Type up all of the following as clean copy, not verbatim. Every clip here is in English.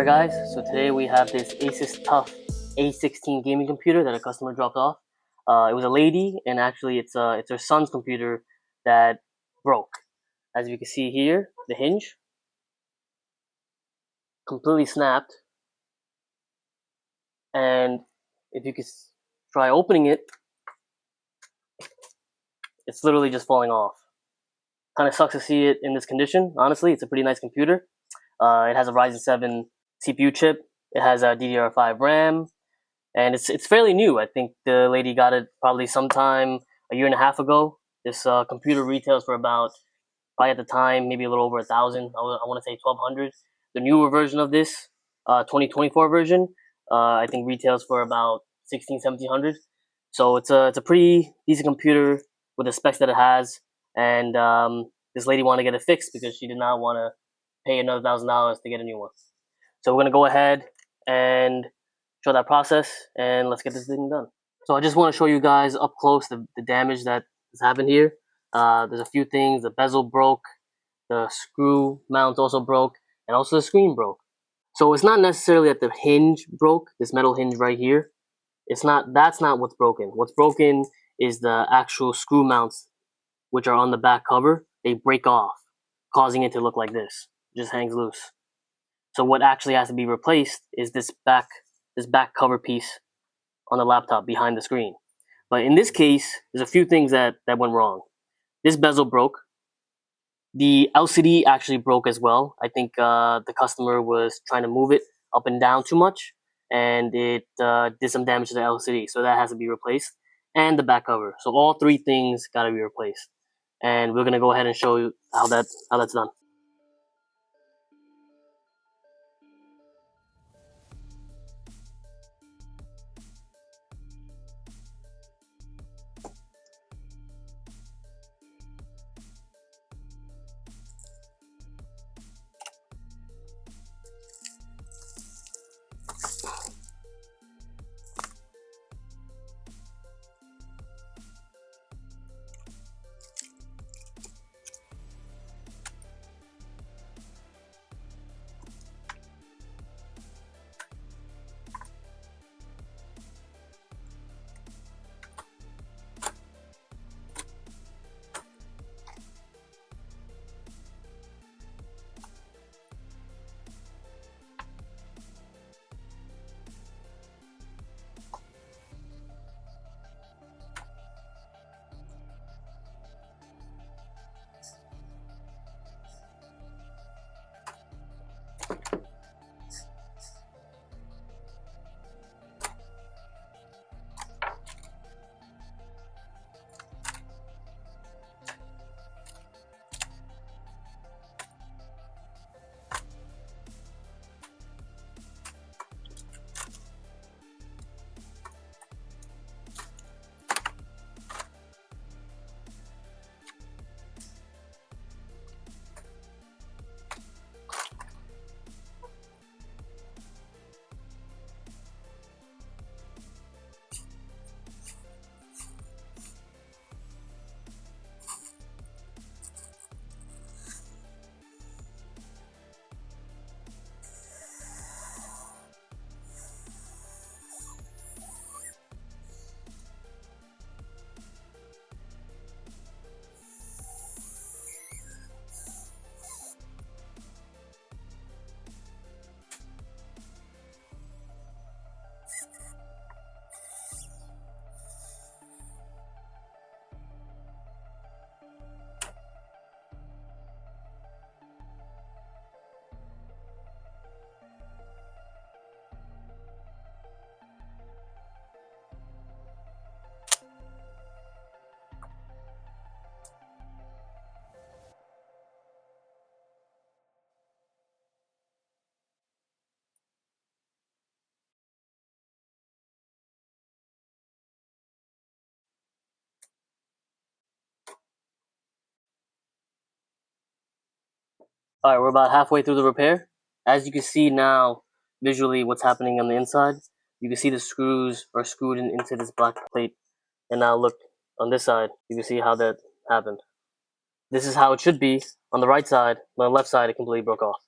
guys, so today we have this ASUS TUF A16 gaming computer that a customer dropped off. It was a lady, and actually it's her son's computer that broke. As you can see here, the hinge completely snapped, and if you could try opening it, it's literally just falling off. Kind of sucks to see it in this condition. Honestly, it's a pretty nice computer. It has a Ryzen 7 CPU chip. It has a DDR5 RAM, and it's fairly new. I think the lady got it probably sometime a year and a half ago. This computer retails for about, probably at the time, maybe a little over $1,000. I want to say $1,200. The newer version of this, 2024 version, I think retails for about $1,600, $1,700. So it's a pretty decent computer with the specs that it has, and this lady wanted to get it fixed because she did not want to pay another $1,000 to get a new one. So we're gonna go ahead and show that process, and let's get this thing done. So I just want to show you guys up close the damage that has happened here. There's a few things. The bezel broke, the screw mount also broke, and also the screen broke. So it's not necessarily that the hinge broke, this metal hinge right here. That's not what's broken. What's broken is the actual screw mounts, which are on the back cover. They break off, causing it to look like this. It just hangs loose. So what actually has to be replaced is this back cover piece on the laptop behind the screen. But in this case, there's a few things that went wrong. This bezel broke. The LCD actually broke as well. I think the customer was trying to move it up and down too much, and it did some damage to the LCD. So that has to be replaced. And the back cover. So all three things got to be replaced. And we're gonna go ahead and show you how that's done. Alright, we're about halfway through the repair. As you can see now, visually what's happening on the inside, you can see the screws are screwed into this black plate. And now look, on this side, you can see how that happened. This is how it should be on the right side, but on the left side it completely broke off.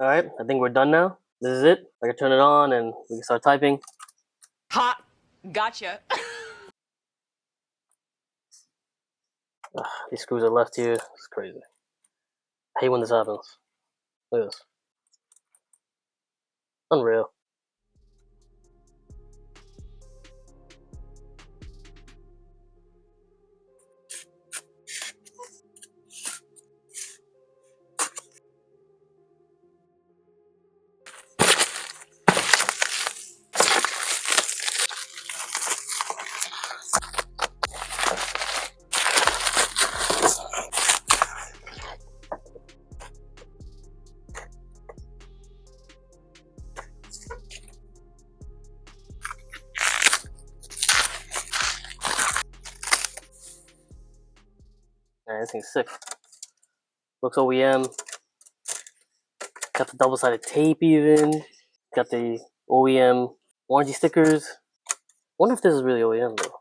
Alright, I think we're done now. This is it. I can turn it on and we can start typing. Ha! Gotcha. Ugh, these screws are left here. It's crazy. I hate when this happens. Look at this. Unreal. Man, this thing's sick. Looks OEM. Got the double-sided tape even. Got the OEM warranty stickers. Wonder if this is really OEM though.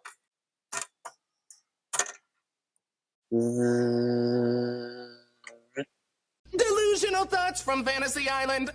Delusional thoughts from Fantasy Island.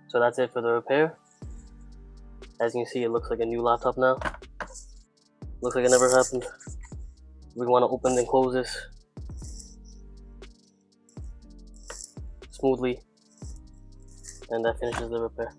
So that's it for the repair. As you can see, it looks like a new laptop now. Looks like it never happened. We want to open and close this smoothly, and that finishes the repair.